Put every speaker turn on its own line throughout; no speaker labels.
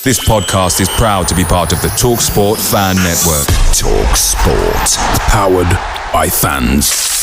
This podcast is proud to be part of the TalkSport Fan Network. TalkSport. Powered by fans.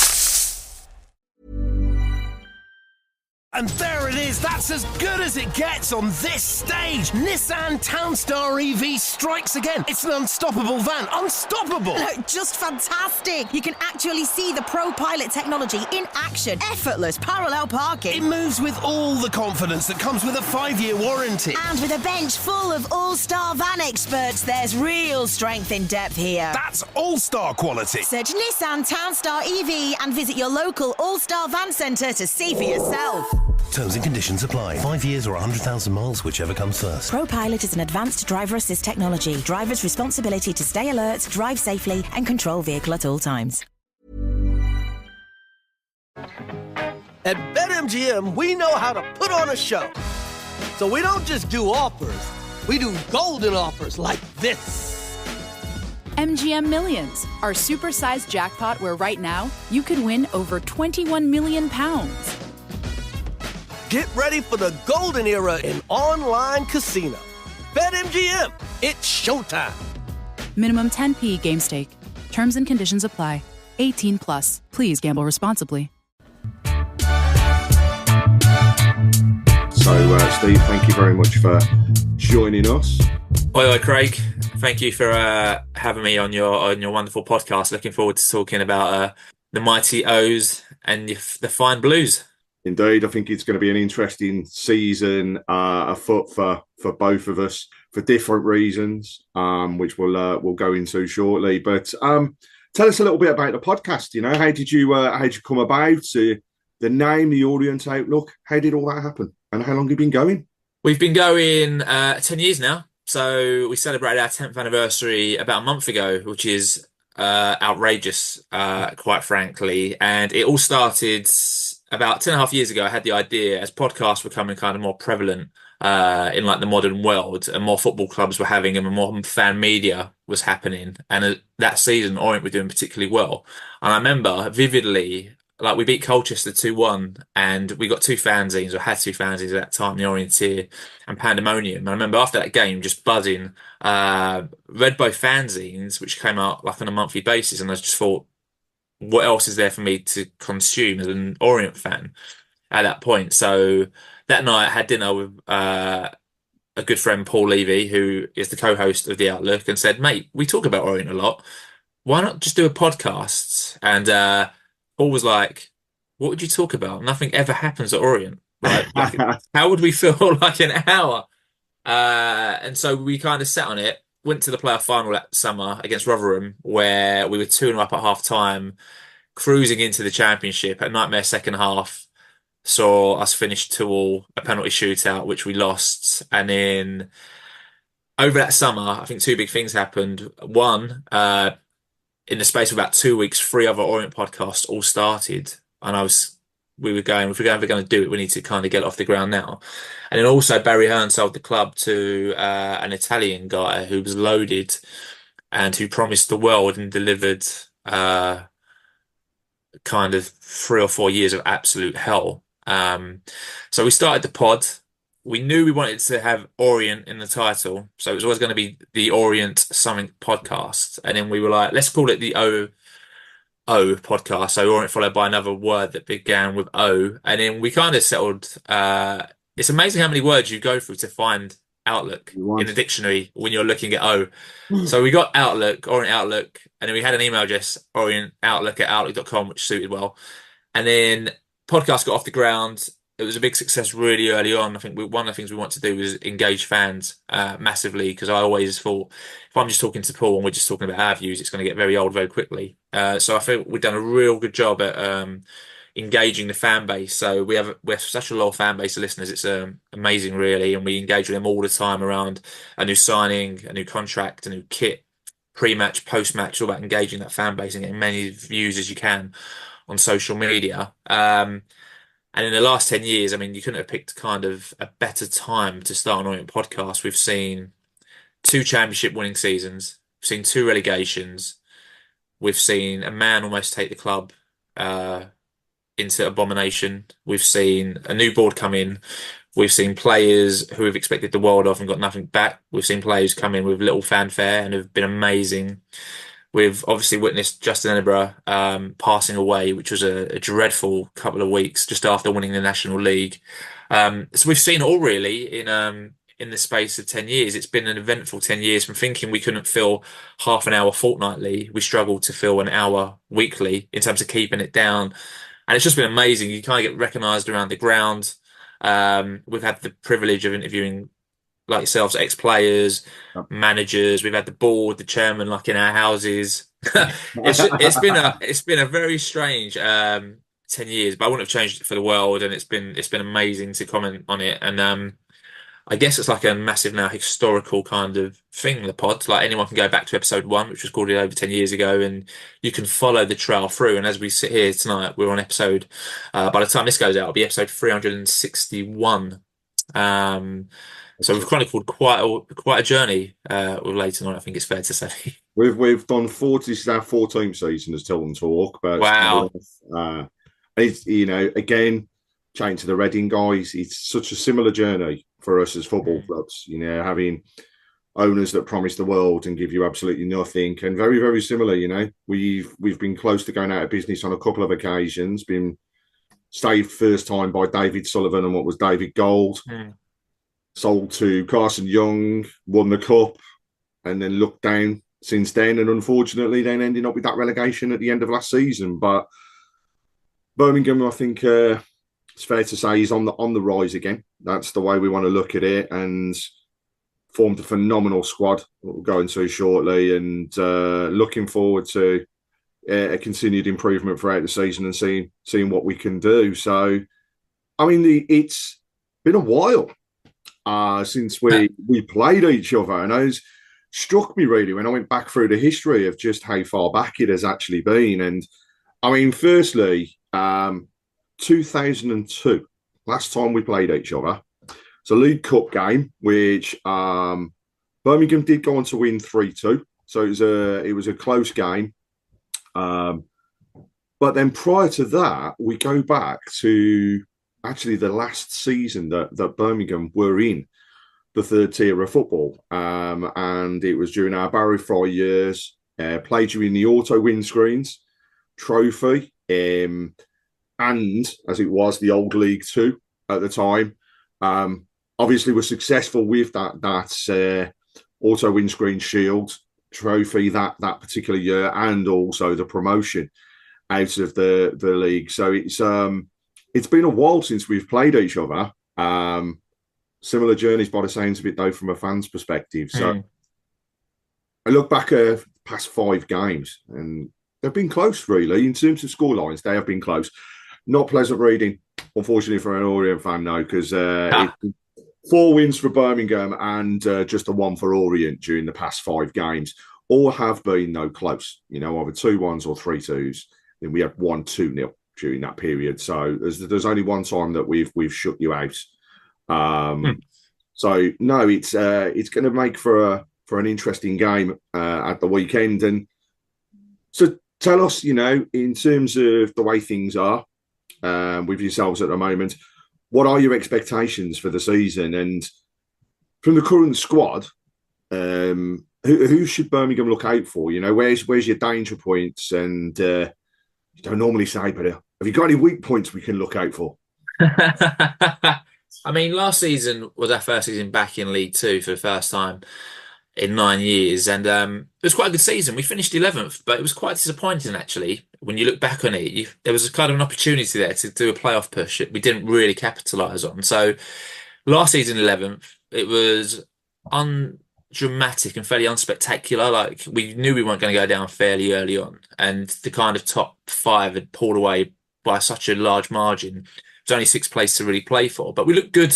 And there it is, that's as good as it gets on this stage. Nissan Townstar EV strikes again. It's an unstoppable van, unstoppable.
Just fantastic. You can actually see the Pro Pilot technology in action. Effortless parallel parking.
It moves with all the confidence that comes with a 5-year warranty.
And with a bench full of all-star van experts, there's real strength in depth here.
That's all-star quality.
Search Nissan Townstar EV and visit your local all-star van centre to see for yourself.
Terms and conditions apply. 5 years or 100,000 miles, whichever comes first.
Pro Pilot is an advanced driver assist technology. Driver's responsibility to stay alert, drive safely, and control vehicle at all times.
At BetMGM, we know how to put on a show. So we don't just do offers, we do golden offers like this.
MGM Millions, our supersized jackpot where right now you could win over £21 million.
Get ready for the golden era in online casino. BetMGM, it's showtime.
Minimum 10p game stake. Terms and conditions apply. 18 plus. Please gamble responsibly.
So, Steve, thank you very much for joining us.
Oi, Craig. Thank you for having me on your wonderful podcast. Looking forward to talking about the mighty O's and the fine Blues.
Indeed, I think it's going to be an interesting season afoot for both of us for different reasons, which we'll go into shortly. But tell us a little bit about the podcast. You know, how did you come about? The name, the Orient Outlook. How did all that happen? And how long have you been going?
We've been going 10 years now. So we celebrated our 10th anniversary about a month ago, which is outrageous, quite frankly. And it all started about 2.5 years ago. I had the idea, as podcasts were becoming kind of more prevalent in like the modern world, and more football clubs were having them, and more fan media was happening. And that season, Orient were doing particularly well. And I remember vividly, like, we beat Colchester 2-1, and we got 2 fanzines, or had 2 fanzines at that time, the Orienteer and Pandemonium. And I remember after that game, just buzzing, read both fanzines, which came out like on a monthly basis, and I just thought, what else is there for me to consume as an Orient fan at that point? So that night I had dinner with a good friend, Paul Levy, who is the co-host of the Outlook, and said, mate, we talk about Orient a lot. Why not just do a podcast? And Paul was like, what would you talk about? Nothing ever happens at Orient. Like how would we fill like an hour? And so we kind of sat on it. Went to the playoff final that summer against Rotherham, where we were 2-0 up at half time, cruising into the championship. At nightmare second half, saw us finish 2-2, a penalty shootout, which we lost. And then over that summer, I think 2 big things happened. One, in the space of about 2 weeks, 3 other Orient podcasts all started. And we were going, if we're ever going to do it, we need to kind of get it off the ground now. And then also Barry Hearn sold the club to an Italian guy who was loaded and who promised the world and delivered kind of 3 or 4 years of absolute hell. So we started the pod. We knew we wanted to have Orient in the title, so it was always going to be the Orient something podcast. And then we were like, let's call it the O podcast. So Orient followed by another word that began with O. And then we kind of settled. It's amazing how many words you go through to find Outlook in the dictionary when you're looking at O. So we got Outlook, Orient Outlook, and then we had an email address, orientoutlook@outlook.com, which suited well. And then podcast got off the ground. It was a big success really early on. I think one of the things we want to do is engage fans massively, because I always thought if I'm just talking to Paul and we're just talking about our views, it's going to get very old very quickly. So I feel we've done a real good job at engaging the fan base. So we have such a loyal fan base of listeners. It's amazing, really, and we engage with them all the time around a new signing, a new contract, a new kit, pre-match, post-match. It's all about engaging that fan base and getting many views as you can on social media. And in the last 10 years, I mean, you couldn't have picked kind of a better time to start an Orient podcast. We've seen 2 championship winning seasons. We've seen 2 relegations. We've seen a man almost take the club into abomination. We've seen a new board come in. We've seen players who have expected the world of and got nothing back. We've seen players come in with little fanfare and have been amazing. We've obviously witnessed Justin Edinburgh passing away, which was a dreadful couple of weeks just after winning the National League. So we've seen it all really in the space of 10 years. It's been an eventful 10 years from thinking we couldn't fill half an hour fortnightly. We struggled to fill an hour weekly in terms of keeping it down. And it's just been amazing. You kind of get recognised around the ground. We've had the privilege of interviewing like yourselves, ex-players, managers. We've had the board, the chairman, like in our houses. It's been a very strange 10 years, but I wouldn't have changed it for the world. And it's been amazing to comment on it. And I guess it's like a massive now historical kind of thing, the pod. Like anyone can go back to episode 1, which was recorded over 10 years ago, and you can follow the trail through. And as we sit here tonight, we're on episode, by the time this goes out, it'll be episode 361. So we've chronicled quite a journey with Leighton on, I think it's fair to say.
We've done 40. This is our 14th season as Tilton Talk. But
wow.
It's, again, chatting to the Reading guys, it's such a similar journey for us as football clubs, having owners that promise the world and give you absolutely nothing, and very, very similar, we've been close to going out of business on a couple of occasions, been saved first time by David Sullivan and what was David Gold, sold to Carson Young, won the cup, and then looked down since then, and unfortunately then ending up with that relegation at the end of last season. But Birmingham, I think it's fair to say, is on the rise again. That's the way we want to look at it, and formed a phenomenal squad we'll go into shortly, and looking forward to a continued improvement throughout the season and seeing what we can do. So, I mean, it's been a while since we played each other, and it struck me really when I went back through the history of just how far back it has actually been. And I mean, firstly, 2002, last time we played each other. It's a League Cup game, which Birmingham did go on to win 3-2. So it was a close game. But then prior to that, we go back to actually the last season that Birmingham were in the third tier of football. And it was during our Barry Fry years, played during the auto windscreens trophy. And as it was the old League Two at the time, obviously we're successful with that auto windscreen shield trophy that particular year, and also the promotion out of the league. So it's been a while since we've played each other. Similar journeys by the sounds of it, though, from a fan's perspective. So I look back at past 5 games, and they've been close, really. In terms of scorelines, they have been close. Not pleasant reading, unfortunately, for an Orient fan, no, because 4 wins for Birmingham and just a 1 for Orient during the past 5 games. All have been, no, close. Either 2-1s or 3-2s. Then we had 1-2-0 during that period. So there's only one time that we've shut you out. So no, it's going to make for an interesting game at the weekend. And so tell us, in terms of the way things are with yourselves at the moment, what are your expectations for the season? And from the current squad, who should Birmingham look out for? Where's your danger points? And you don't normally say, but have you got any weak points we can look out for?
I mean, last season was our first season back in League Two for the first time in 9 years, and it was quite a good season. We finished 11th, but it was quite disappointing actually. When you look back on it, there was a kind of an opportunity there to do a playoff push that we didn't really capitalise on. So last season 11th, it was undramatic and fairly unspectacular. Like, we knew we weren't going to go down fairly early on, and the kind of top 5 had pulled away by such a large margin. There's only 6th place to really play for, but we look good.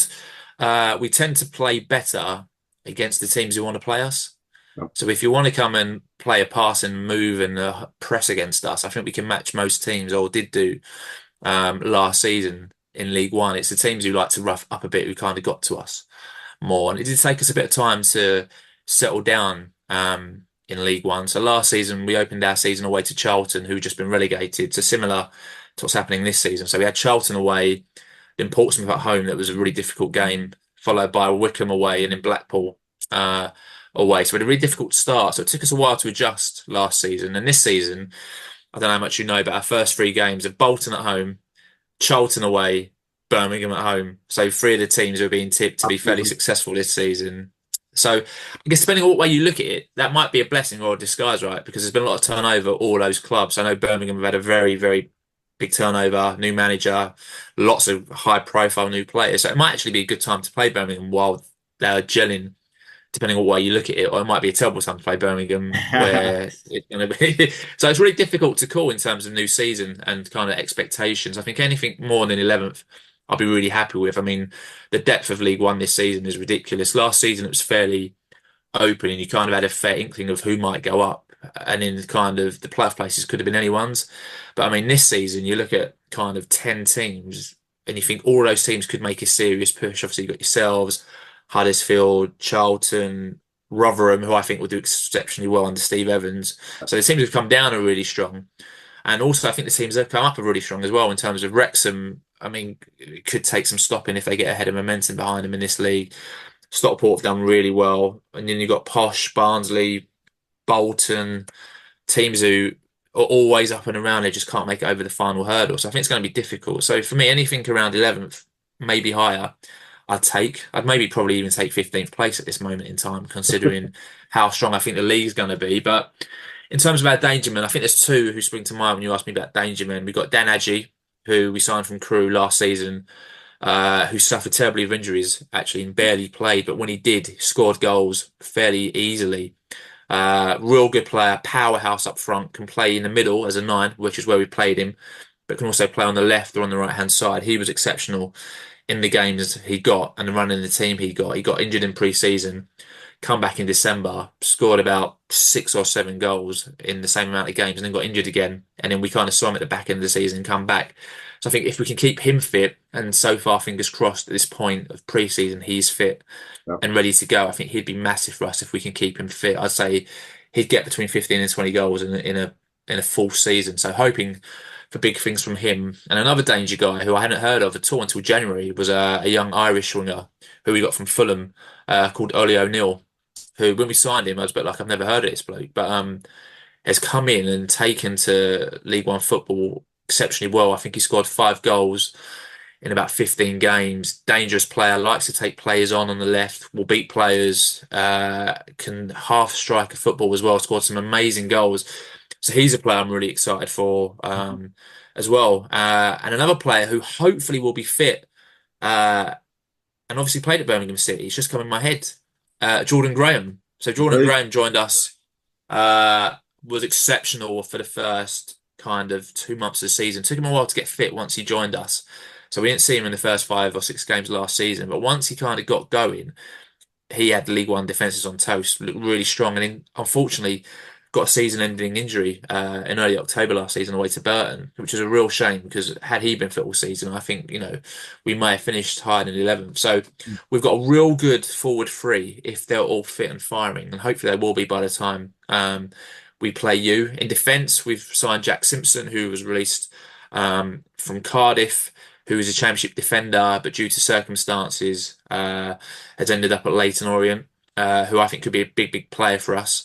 We tend to play better against the teams who want to play us. Yep. So if you want to come and play a pass and move and press against us, I think we can match most teams, or did do last season in League One. It's the teams who like to rough up a bit who kind of got to us more. And it did take us a bit of time to settle down in League One. So last season, we opened our season away to Charlton, who'd just been relegated. So similar to what's happening this season. So we had Charlton away. Then Portsmouth at home, that was a really difficult game, followed by Wickham away and then Blackpool away. So we had a really difficult start. So it took us a while to adjust last season. And this season, I don't know how much you know, but our first 3 games are Bolton at home, Charlton away, Birmingham at home. So 3 of the teams are being tipped to be fairly successful this season. So I guess depending on what way you look at it, that might be a blessing or a disguise, right? Because there's been a lot of turnover at all those clubs. I know Birmingham have had a very, very big turnover, new manager, lots of high-profile new players. So it might actually be a good time to play Birmingham while they're gelling, depending on what way you look at it. Or it might be a terrible time to play Birmingham, where it's going to be. So it's really difficult to call in terms of new season and kind of expectations. I think anything more than 11th, I'll be really happy with. I mean, the depth of League One this season is ridiculous. Last season, it was fairly open and you kind of had a fair inkling of who might go up. And in kind of the playoff places could have been anyone's. But I mean, this season, you look at kind of 10 teams and you think all those teams could make a serious push. Obviously, you've got yourselves, Huddersfield, Charlton, Rotherham, who I think will do exceptionally well under Steve Evans. So the teams have come down are really strong. And also, I think the teams that have come up are really strong as well in terms of Wrexham. I mean, it could take some stopping if they get ahead of momentum behind them in this league. Stockport have done really well. And then you've got Posh, Barnsley, Bolton, teams who are always up and around. They just can't make it over the final hurdle. So I think it's going to be difficult. So for me, anything around 11th, maybe higher, I'd maybe probably even take 15th place at this moment in time, considering how strong I think the league's going to be. But in terms of our Dangermen, I think there's 2 who spring to mind when you ask me about Dangermen. We've got Dan Adjei, who we signed from Crewe last season, who suffered terribly of injuries, actually, and barely played. But when he did, he scored goals fairly easily. Real good player, powerhouse up front, can play in the middle as a 9, which is where we played him, but can also play on the left or on the right-hand side. He was exceptional in the games he got and the run in the team he got. He got injured in pre-season, come back in December, scored about 6 or 7 goals in the same amount of games, and then got injured again. And then we kind of saw him at the back end of the season come back. So I think if we can keep him fit, and so far, fingers crossed, at this point of pre-season, he's fit and ready to go. I think he'd be massive for us if we can keep him fit. I'd say he'd get between 15 and 20 goals in a full season. So hoping for big things from him. And another danger guy who I hadn't heard of at all until January was a young Irish winger who we got from Fulham called Ollie O'Neill, who when we signed him, I was a bit like, I've never heard of this bloke, but has come in and taken to League One football exceptionally well. I think he scored 5 goals in about 15 games. Dangerous player, likes to take players on the left, will beat players, can half strike a football as well, scored some amazing goals. So he's a player I'm really excited for as well. And another player who hopefully will be fit and obviously played at Birmingham City. He's just come in my head. Jordan Graham. So Jordan Graham joined us, was exceptional for the first kind of 2 months of the season. Took him a while to get fit once he joined us. So we didn't see him in the first 5 or 6 games last season. But once he kind of got going, he had League One defences on toast, looked really strong. And then, unfortunately, got a season-ending injury in early October last season away to Burton, which is a real shame because had he been fit all season, I think, we may have finished higher than 11th. So we've got a real good forward 3 if they're all fit and firing, and hopefully they will be by the time we play you. In defence, we've signed Jack Simpson, who was released from Cardiff, who is a Championship defender, but due to circumstances has ended up at Leyton Orient, who I think could be a big, big player for us.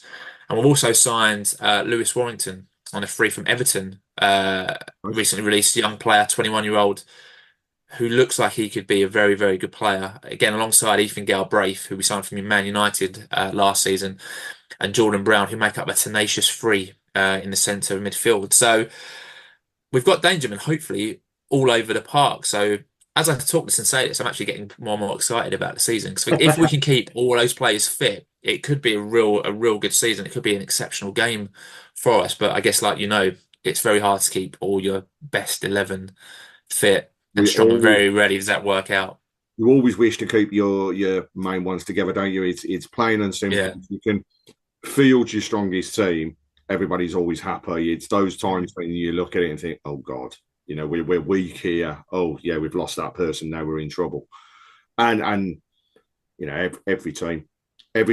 And we've also signed Lewis Warrington on a free from Everton, recently released young player, 21-year-old, who looks like he could be a very, very good player. Again, alongside Ethan Galbraith, who we signed from Man United last season, and Jordan Brown, who make up a tenacious 3 in the centre of midfield. So we've got Dangermen, hopefully, all over the park. So as I talk this and say this, I'm actually getting more and more excited about the season. Because if we can keep all those players fit, it could be a real good season. It could be an exceptional game for us. But I guess, it's very hard to keep all your best 11 fit and strong and very ready. Does that work out?
You always wish to keep your main ones together, don't you? It's plain and simple. Yeah. You can field your strongest team. Everybody's always happy. It's those times when you look at it and think, oh, God, we're weak here. Oh, yeah, we've lost that person. Now we're in trouble. And every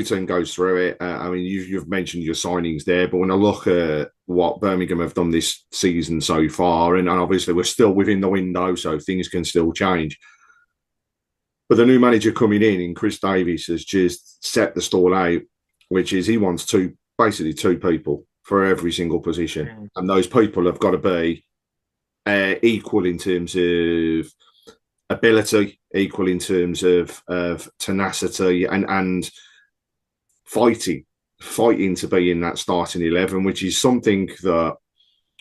team goes through it. I mean, you've mentioned your signings there, but when I look at what Birmingham have done this season so far, and obviously we're still within the window, so things can still change. But the new manager coming in Chris Davies, has just set the stall out, which is he wants basically two people for every single position. And those people have got to be equal in terms of ability, equal in terms of tenacity and fighting to be in that starting 11, which is something that,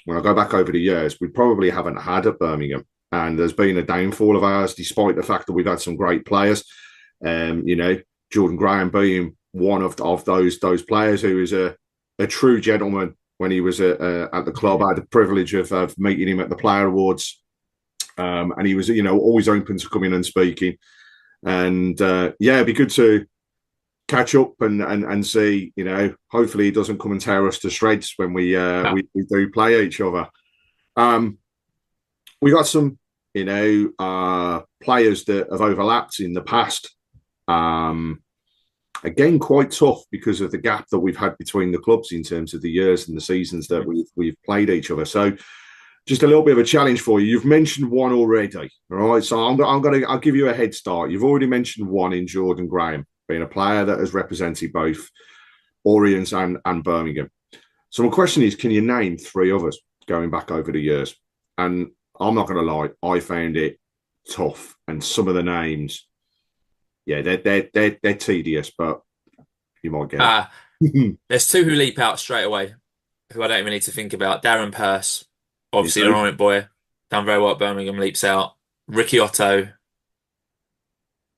when I go back over the years, we probably haven't had at Birmingham. And there's been a downfall of ours, despite the fact that we've had some great players. Jordan Graham being one of those players who was a true gentleman when he was at the club. I had the privilege of meeting him at the Player Awards. And he was, always open to coming and speaking. And it'd be good to catch up and see, hopefully he doesn't come and tear us to shreds when we do play each other. We got some, players that have overlapped in the past. Again, quite tough because of the gap that we've had between the clubs in terms of the years and the seasons that we've played each other. So just a little bit of a challenge for you. You've mentioned one already, all right? So I'll give you a head start. You've already mentioned one in Jordan Graham, being a player that has represented both Orient and Birmingham. So my question is, can you name three others going back over the years? And I'm not going to lie, I found it tough. And some of the names, they're tedious, but you might get it.
There's two who leap out straight away, who I don't even need to think about. Darren Purse, obviously an Orient boy, done very well at Birmingham, leaps out. Ricky Otto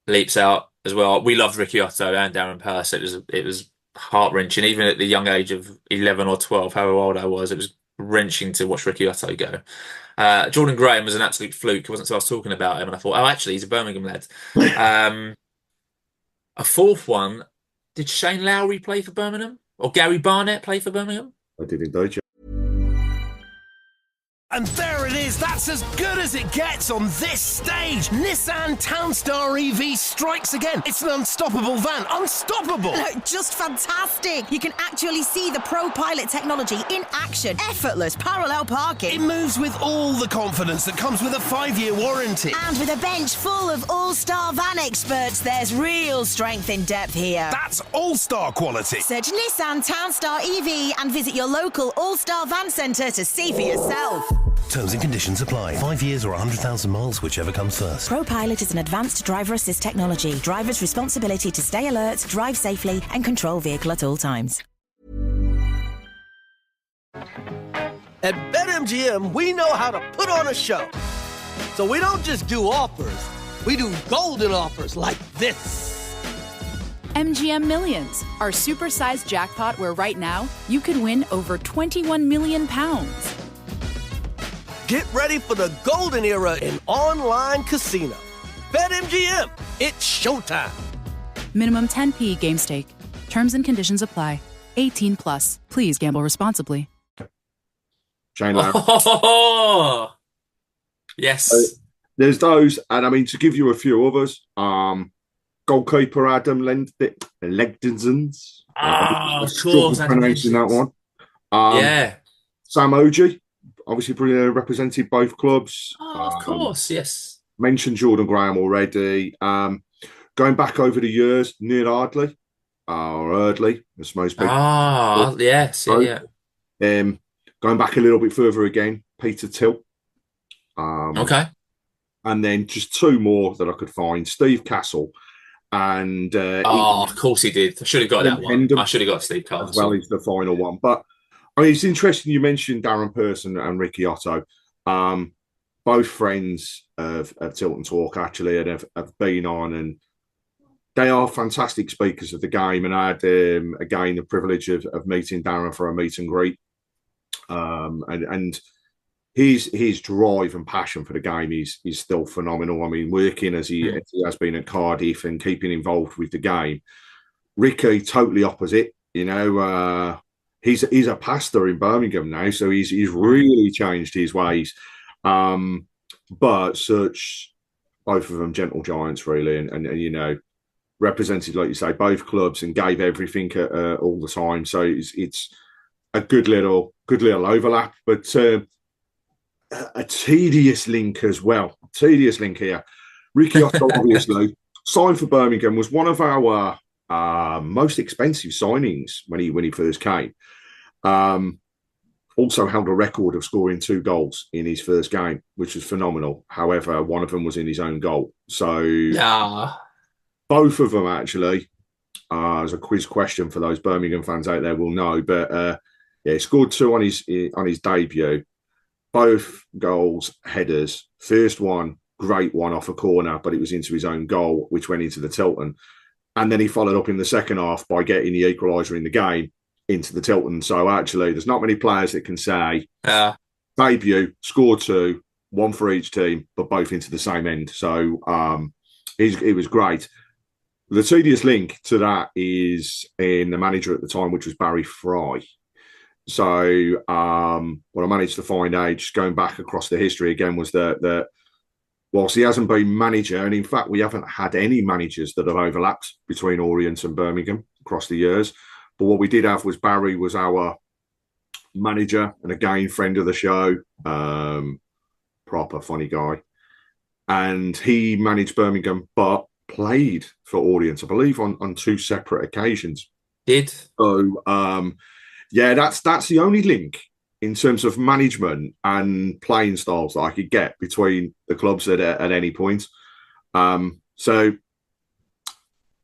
leaps out as well. We loved Ricky Otto and Darren Purse. It was heart-wrenching, even at the young age of 11 or 12, however old I was. It was wrenching to watch Ricky Otto go. Jordan Graham was an absolute fluke. It wasn't until I was talking about him and I thought, oh, actually, he's a Birmingham lad. A fourth one, did Shane Lowry play for Birmingham? Or Gary Barnett play for Birmingham?
I did indeed.
And there it is, that's as good as it gets on this stage. Nissan Townstar EV strikes again. It's an unstoppable van, unstoppable.
Just fantastic. You can actually see the Pro Pilot technology in action. Effortless parallel parking.
It moves with all the confidence that comes with a 5-year warranty.
And with a bench full of all-star van experts, there's real strength in depth here.
That's all-star quality.
Search Nissan Townstar EV and visit your local all-star van centre to see for yourself.
Terms and conditions apply. 5 years or 100,000 miles, whichever comes first.
Pro Pilot is an advanced driver assist technology. Driver's responsibility to stay alert, drive safely, and control vehicle at all times.
At BetMGM, we know how to put on a show. So we don't just do offers, we do golden offers like this.
MGM Millions, our supersized jackpot where right now you could win over £21 million.
Get ready for the golden era in online casino. BetMGM, it's showtime.
Minimum 10p game stake. Terms and conditions apply. 18 plus. Please gamble responsibly.
Shane Lowry.
Oh, yes.
There's those, and I mean, to give you a few others, goalkeeper Adam Legdensons.
Of course.
Pronouncing that one. Sam Oji, obviously represented both clubs.
Of course, yes.
Mentioned Jordan Graham already. Going back over the years, Neil Ardley, or Erdley, as most people.
Yes, yeah.
Going back a little bit further again, Peter Till.
Okay.
And then just two more that I could find, Steve Castle and...
of course he did. I should have got that one. I should have got Steve Castle.
As well as the final one. But I mean, it's interesting you mentioned Darren Pearson and Ricky Otto. Both friends of Tilton Talk, actually, and have been on, and they are fantastic speakers of the game. And I had, again, the privilege of meeting Darren for a meet and greet. And his drive and passion for the game is still phenomenal. I mean, working as he has been at Cardiff and keeping involved with the game. Ricky, totally opposite, He's a pastor in Birmingham now, so he's really changed his ways. But such, both of them gentle giants, really, and represented, like you say, both clubs and gave everything all the time. So it's a good little overlap, but a tedious link as well. Tedious link here. Ricky Otto, obviously, signed for Birmingham, was one of our most expensive signings when he first came. Also held a record of scoring 2 goals in his first game, which was phenomenal. However, one of them was in his own goal. So
Yeah.
both of them actually, as a quiz question for those Birmingham fans out there will know, but yeah, he scored 2 on his debut. Both goals headers. First one, great one off a corner, but it was into his own goal, which went into the Tilton. And then he followed up in the second half by getting the equaliser in the game into the Tilton. So actually, there's not many players that can say debut, score 2, 1 for each team, but both into the same end. So it was great. The tedious link to that is in the manager at the time, which was Barry Fry. So what I managed to find out, just going back across the history again, was that whilst he hasn't been manager, and in fact we haven't had any managers that have overlapped between Orient and Birmingham across the years, but what we did have was Barry was our manager, and again, friend of the show, proper funny guy. And he managed Birmingham, but played for Orient, I believe, on 2 separate occasions.
Did?
So, yeah, that's the only link in terms of management and playing styles that I could get between the clubs at any point. So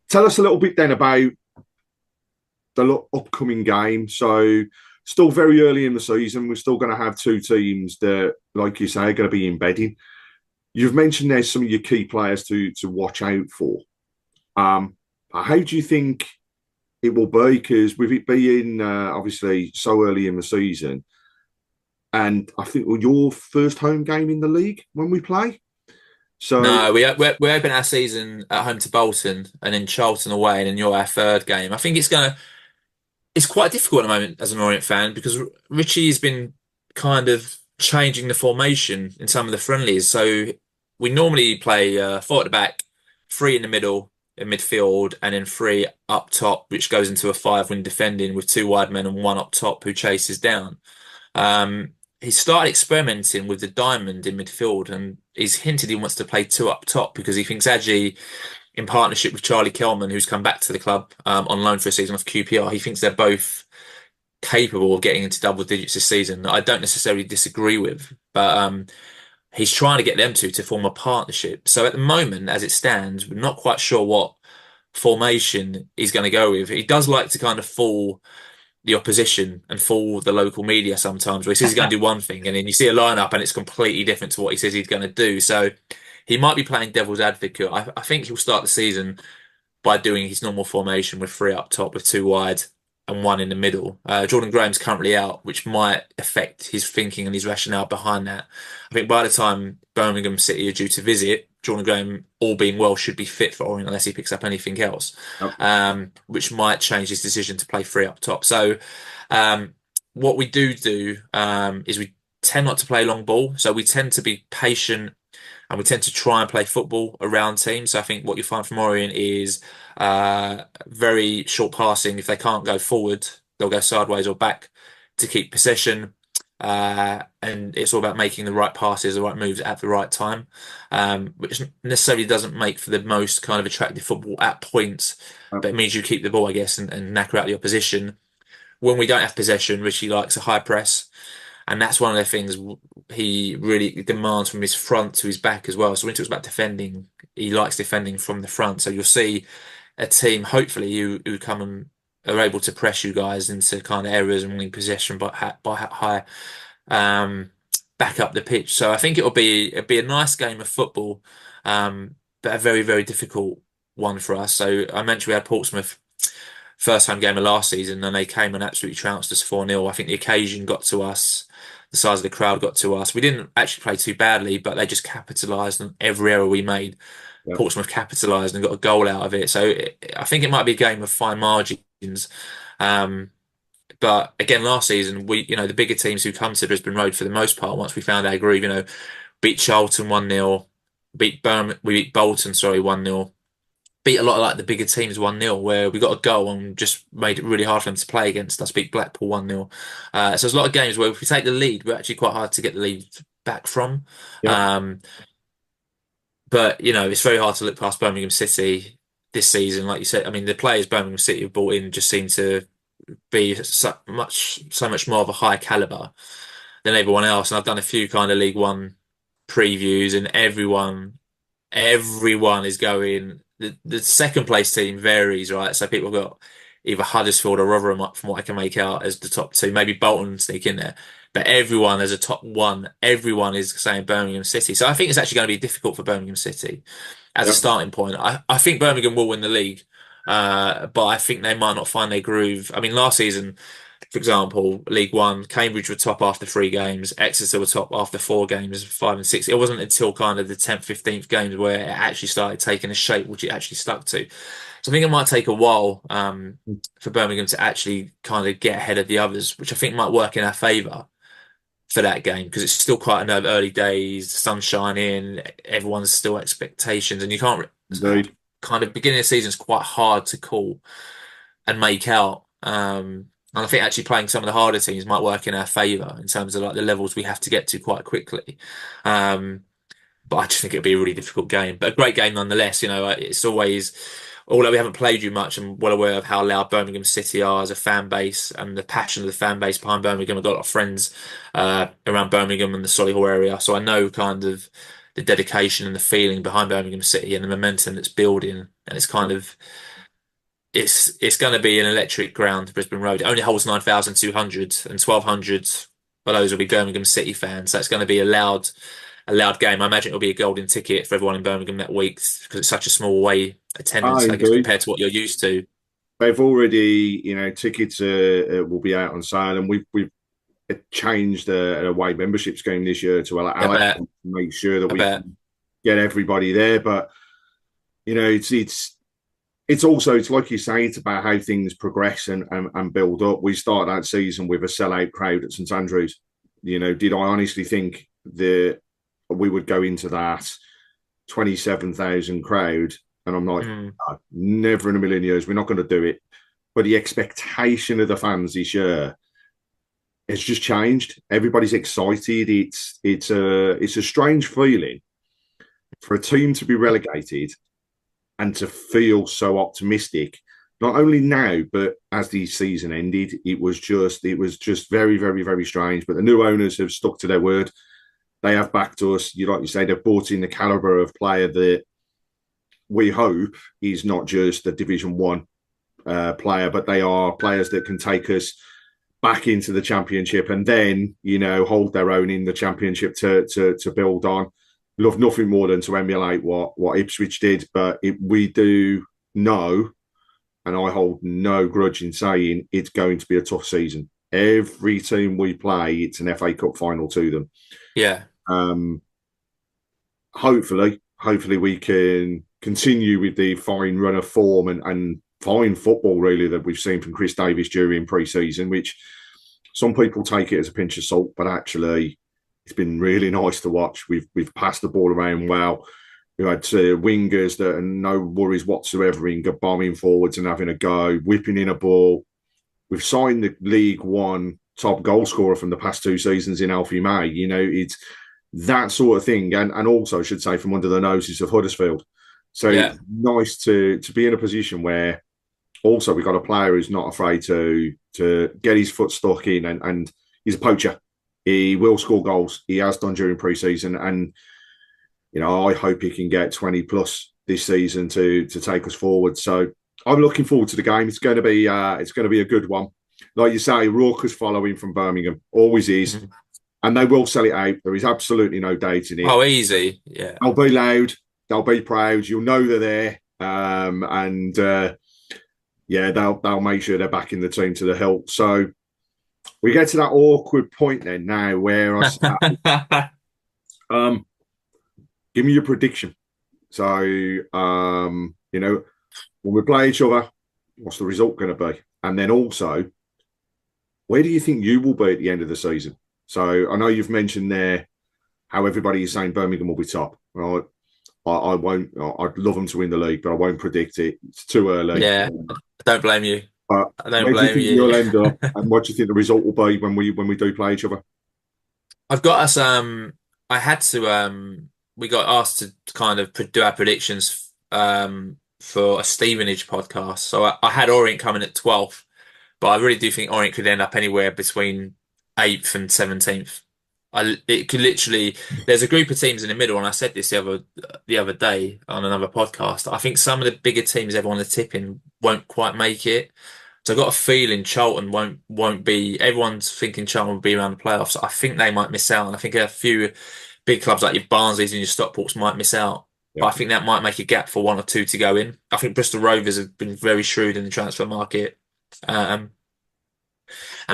tell us a little bit then about the upcoming game. So still very early in the season. We're still going to have 2 teams that, like you say, are going to be embedding. You've mentioned there's some of your key players to watch out for. How do you think it will be? Because with it being obviously so early in the season, and I think your first home game in the league when we play. So
no, we open our season at home to Bolton and then Charlton away, and then you're our 3rd game. I think it's quite difficult at the moment as an Orient fan because Richie has been kind of changing the formation in some of the friendlies. So we normally play 4 at the back, 3 in the middle, in midfield, and then 3 up top, which goes into a 5 when defending with 2 wide men and 1 up top who chases down. He started experimenting with the diamond in midfield, and he's hinted he wants to play 2 up top because he thinks Adji, in partnership with Charlie Kelman, who's come back to the club on loan for a season off QPR, he thinks they're both capable of getting into double digits this season. I don't necessarily disagree with, but he's trying to get them to form a partnership. So at the moment, as it stands, we're not quite sure what formation he's going to go with. He does like to kind of fool the opposition and fool the local media sometimes, where he says he's going to do one thing and then you see a lineup and it's completely different to what he says he's going to do. So he might be playing devil's advocate. I think he'll start the season by doing his normal formation with 3 up top, with 2 wide and 1 in the middle. Jordan Graham's currently out, which might affect his thinking and his rationale behind that. I think by the time Birmingham City are due to visit, Jordan Graham, all being well, should be fit for Orient unless he picks up anything else, which might change his decision to play 3 up top. So what we do is we tend not to play long ball. So we tend to be patient and we tend to try and play football around teams. So I think what you find from Orient is very short passing. If they can't go forward, they'll go sideways or back to keep possession. And it's all about making the right passes, the right moves at the right time, which necessarily doesn't make for the most kind of attractive football at points, but it means you keep the ball, I guess, and knacker out the opposition. When we don't have possession, Richie likes a high press, and that's one of the things he really demands from his front to his back as well. So when he talks about defending, he likes defending from the front. So you'll see a team, hopefully, who come and are able to press you guys into kind of areas and winning possession by high back up the pitch. So I think it'll be a nice game of football, but a very, very difficult one for us. So I mentioned we had Portsmouth first home game of last season and they came and absolutely trounced us 4-0. I think the occasion got to us, the size of the crowd got to us. We didn't actually play too badly, but they just capitalised on every error we made. Yeah. Portsmouth capitalised and got a goal out of it. So I think it might be a game of fine margins. But again, last season, the bigger teams who come to Brisbane Road for the most part, once we found our groove, beat Charlton 1-0, we beat Bolton, 1-0, beat a lot of like the bigger teams 1-0, where we got a goal and just made it really hard for them to play against us, beat Blackpool 1-0. So there's a lot of games where if we take the lead, we're actually quite hard to get the lead back from. Yeah. But, it's very hard to look past Birmingham City this season. Like you said, I mean, the players Birmingham City have brought in just seem to be so much more of a high caliber than everyone else. And I've done a few kind of League One previews, and everyone is going. The second place team varies, right? So people have got either Huddersfield or Rotherham up from what I can make out as the top two. Maybe Bolton sneak in there. But everyone as a top one, everyone is saying Birmingham City. So I think it's actually going to be difficult for Birmingham City as a
Yep.
starting point. I think Birmingham will win the league, but I think they might not find their groove. I mean, last season, for example, League One, Cambridge were top after 3 games, Exeter were top after 4 games, 5 and 6. It wasn't until kind of the 10th, 15th games where it actually started taking a shape, which it actually stuck to. So I think it might take a while for Birmingham to actually kind of get ahead of the others, which I think might work in our favour for that game because it's still quite an early days, the sun's shining, everyone's still expectations, and you can't
Indeed.
kind of beginning of the season is quite hard to call and make out. And I think actually playing some of the harder teams might work in our favour in terms of like the levels we have to get to quite quickly. But I just think it'd be a really difficult game, but a great game nonetheless. It's always, although we haven't played you much, I'm well aware of how loud Birmingham City are as a fan base and the passion of the fan base behind Birmingham. I've got a lot of friends around Birmingham and the Solihull area, so I know kind of the dedication and the feeling behind Birmingham City and the momentum that's building. And it's kind of it's going to be an electric ground, Brisbane Road. It only holds 9,200, and 1,200 of those will be Birmingham City fans. So it's going to be a loud game. I imagine it'll be a golden ticket for everyone in Birmingham that week because it's such a small away attendance, I guess,
Indeed.
compared to what you're used to.
They've already, tickets will be out on sale, and we've changed an away membership scheme this year to allow
bet.
to make sure that
I
we
bet.
can get everybody there. But it's also, it's like you say, it's about how things progress and build up. We started that season with a sellout crowd at St Andrews. Did I honestly think that we would go into that 27,000 crowd? And I'm like, no, never in a million years. We're not going to do it. But the expectation of the fans this year has just changed. Everybody's excited. It's a strange feeling for a team to be relegated and to feel so optimistic. Not only now, but as the season ended, it was just very, very, very strange. But the new owners have stuck to their word. They have backed us. Like you say, they've brought in the caliber of player that we hope is not just a Division 1 player, but they are players that can take us back into the Championship and then, hold their own in the Championship to build on. Love nothing more than to emulate what Ipswich did, but we do know, and I hold no grudge in saying it's going to be a tough season. Every team we play, it's an FA Cup final to them.
Yeah.
Hopefully we can continue with the fine run of form and fine football, really, that we've seen from Chris Davies during pre-season, which some people take it as a pinch of salt, but actually it's been really nice to watch. We've passed the ball around well. We had wingers that are no worries whatsoever in bombing forwards and having a go, whipping in a ball. We've signed the League One top goal scorer from the past 2 seasons in Alfie May. It's that sort of thing. And also, I should say, from under the noses of Huddersfield. So
Yeah.
It's nice to be in a position where also we've got a player who's not afraid to get his foot stuck in and he's a poacher. He will score goals. He has done during pre-season. And, I hope he can get 20 plus this season to take us forward. So I'm looking forward to the game. It's going to be a good one. Like you say, raucous following from Birmingham. Always is. Mm-hmm. And they will sell it out. There is absolutely no doubt in it.
Oh, easy. Yeah.
They'll be loud. They'll be proud. You'll know they're there. They'll make sure they're backing the team to the hilt. So we get to that awkward point then now where I start. Give me your prediction. So, when we play each other, what's the result going to be? And then also, where do you think you will be at the end of the season? So I know you've mentioned there how everybody is saying Birmingham will be top. Right? I won't. I'd love them to win the league, but I won't predict it. It's too early.
Yeah, I don't blame you.
But
I don't blame you.
You'll end up, and what do you think the result will be when we do play each other?
I've got us. I had to we got asked to kind of do our predictions for a Stevenage podcast. So I had Orient coming at 12th, but I really do think Orient could end up anywhere between 8th and 17th. It could literally. There's a group of teams in the middle, and I said this the other day on another podcast. I think some of the bigger teams everyone is tipping won't quite make it. So I've got a feeling Charlton won't be. Everyone's thinking Charlton will be around the playoffs. I think they might miss out, and I think a few big clubs like your Barnsleys and your Stockports might miss out. But I think that might make a gap for one or two to go in. I think Bristol Rovers have been very shrewd in the transfer market. And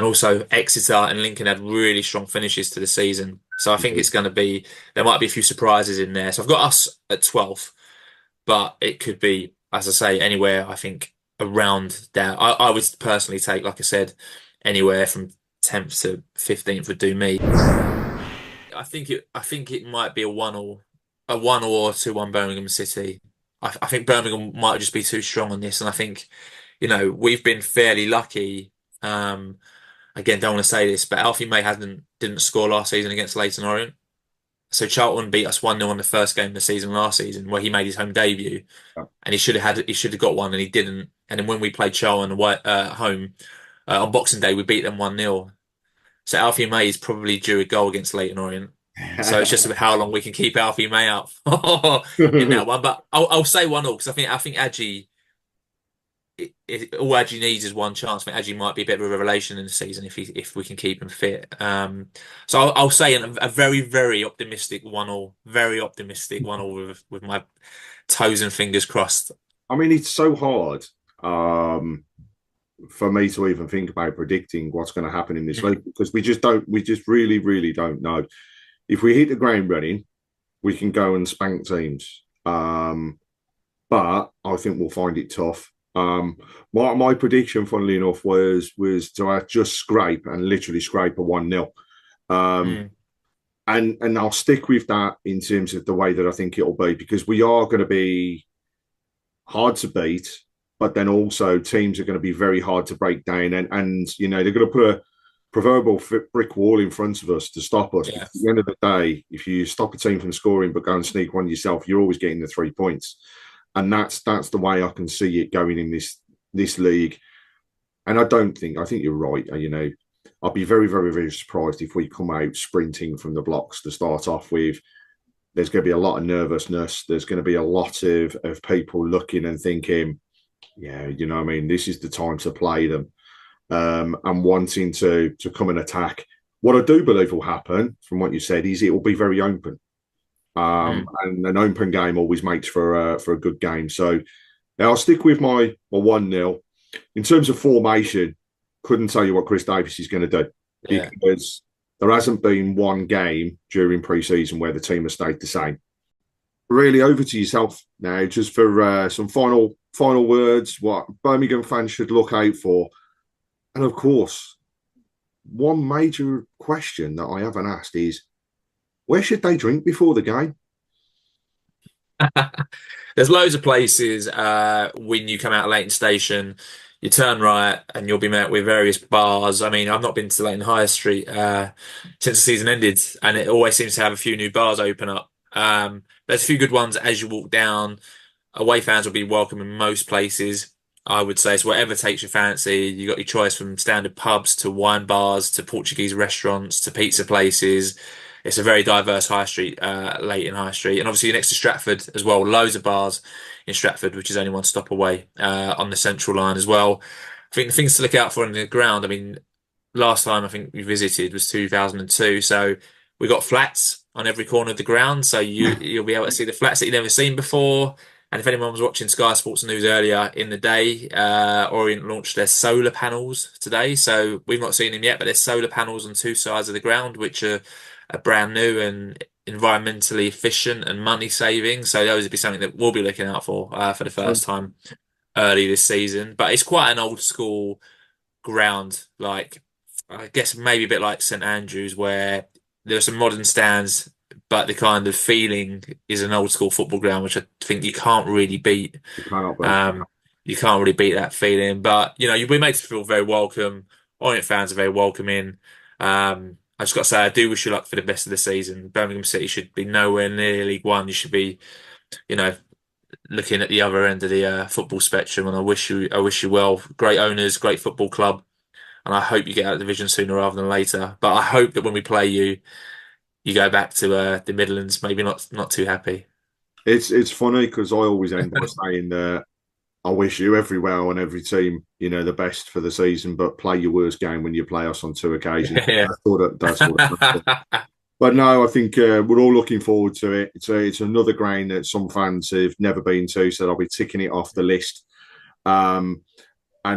also Exeter and Lincoln had really strong finishes to the season. So I think it's going to be, there might be a few surprises in there. So I've got us at 12th, but it could be, as I say, anywhere, I think, around there. I would personally take, like I said, anywhere from 10th to 15th would do me. I think it might be a 1-1 or 2-1 Birmingham City. I think Birmingham might just be too strong on this, and I think, we've been fairly lucky. Again, don't want to say this, but Alfie May didn't score last season against Leyton Orient. So Charlton beat us 1-0 in the first game of the season last season, where he made his home debut, and he should have got one, and he didn't. And then when we played Charlton at home on Boxing Day, we beat them 1-0. So Alfie May is probably due a goal against Leyton Orient. So it's just about how long we can keep Alfie May out in that one. But I'll say 1-0 because I think Adji. All Adji needs is one chance. I think Adji might be a bit of a revelation in the season if we can keep him fit. So I'll say a very, very optimistic 1-1, very optimistic 1-1 with my toes and fingers crossed.
I mean, it's so hard for me to even think about predicting what's going to happen in this league because we just really, really don't know. If we hit the ground running, we can go and spank teams. But I think we'll find it tough. My prediction, funnily enough, was to just scrape and literally scrape a 1-0. And I'll stick with that in terms of the way that I think it'll be because we are going to be hard to beat, but then also teams are going to be very hard to break down. And they're going to put a proverbial brick wall in front of us to stop us. Yeah. At the end of the day, if you stop a team from scoring but go and sneak one yourself, you're always getting the 3 points. And that's the way I can see it going in this league. And I think you're right. I'll be very, very, very surprised if we come out sprinting from the blocks to start off with. There's going to be a lot of nervousness. There's going to be a lot of people looking and thinking, yeah, this is the time to play them and wanting to come and attack. What I do believe will happen, from what you said, is it will be very open. And an open game always makes for a good game. So now I'll stick with my 1-0. In terms of formation, couldn't tell you what Chris Davis is going to do because there hasn't been one game during pre-season where the team has stayed the same. Really, over to yourself now, just for some final words, what Birmingham fans should look out for. And of course, one major question that I haven't asked is, where should they drink before the game?
There's loads of places when you come out of Leighton Station, you turn right and you'll be met with various bars. I mean, I've not been to Leighton High Street since the season ended, and it always seems to have a few new bars open up. There's a few good ones as you walk down. Away fans will be welcome in most places. I would say it's whatever takes your fancy. You got your choice from standard pubs to wine bars to Portuguese restaurants to pizza places. It's a very diverse high street, Leighton High Street. And obviously next to Stratford as well, loads of bars in Stratford, which is only one stop away on the Central Line as well. I think the things to look out for in the ground, I mean, last time I think we visited was 2002. So we got flats on every corner of the ground. So you'll be able to see the flats that you've never seen before. And if anyone was watching Sky Sports News earlier in the day, Orient launched their solar panels today. So we've not seen them yet, but there's solar panels on two sides of the ground, which are brand new and environmentally efficient and money saving. So those would be something that we'll be looking out for the first time early this season. But it's quite an old school ground, like I guess maybe a bit like St Andrews, where there are some modern stands, but the kind of feeling is an old school football ground, which I think you can't really beat. You can't really beat that feeling. But you'll be made to feel very welcome. Orient fans are very welcoming. I just got to say, I do wish you luck for the best of the season. Birmingham City should be nowhere near League One. You should be, you know, looking at the other end of the football spectrum. And I wish you well. Great owners, great football club, and I hope you get out of the division sooner rather than later. But I hope that when we play you, you go back to the Midlands. Maybe not too happy.
It's funny because I always end by saying that I wish you everywhere and every team, the best for the season, but play your worst game when you play us on 2 occasions.
Yeah.
That's all But no, I think we're all looking forward to it. It's another ground that some fans have never been to, so they'll be ticking it off the list. And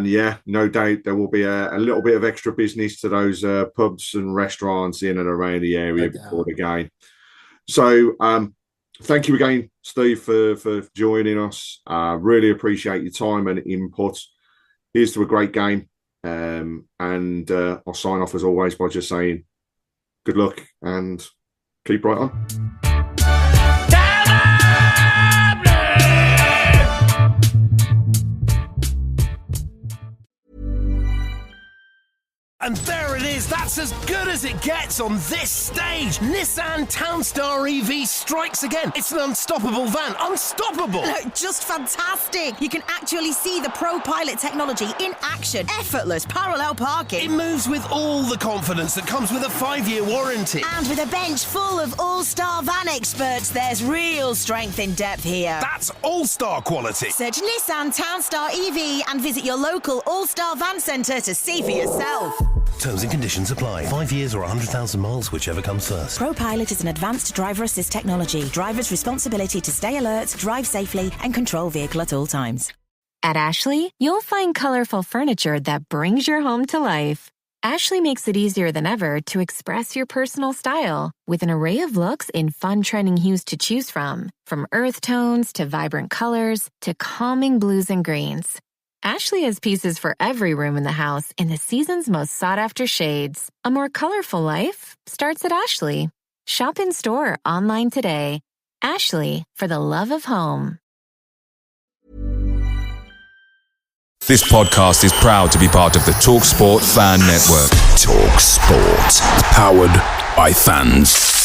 yeah, no doubt there will be a little bit of extra business to those pubs and restaurants in and around the area before the game. So thank you again, Steve, for joining us. Really appreciate your time and input. Here's to a great game. And I'll sign off as always by just saying good luck and keep right on.
And there it is, that's as good as it gets on this stage. Nissan Townstar EV strikes again. It's an unstoppable van, unstoppable.
Just fantastic. You can actually see the Pro Pilot technology in action. Effortless parallel parking.
It moves with all the confidence that comes with a 5-year warranty.
And with a bench full of all-star van experts, there's real strength in depth here.
That's all-star quality.
Search Nissan Townstar EV and visit your local all-star van centre to see for yourself.
Terms and conditions apply. 5 years or 100,000 miles, whichever comes first.
Pro Pilot is an advanced driver assist technology. Driver's responsibility to stay alert, drive safely, and control vehicle at all times.
At Ashley, you'll find colorful furniture that brings your home to life. Ashley makes it easier than ever to express your personal style with an array of looks in fun trending hues to choose from earth tones to vibrant colors to calming blues and greens. Ashley has pieces for every room in the house in the season's most sought-after shades. A more colorful life starts at Ashley. Shop in-store, online today. Ashley, for the love of home.
This podcast is proud to be part of the TalkSport Fan Network. TalkSport. Powered by fans.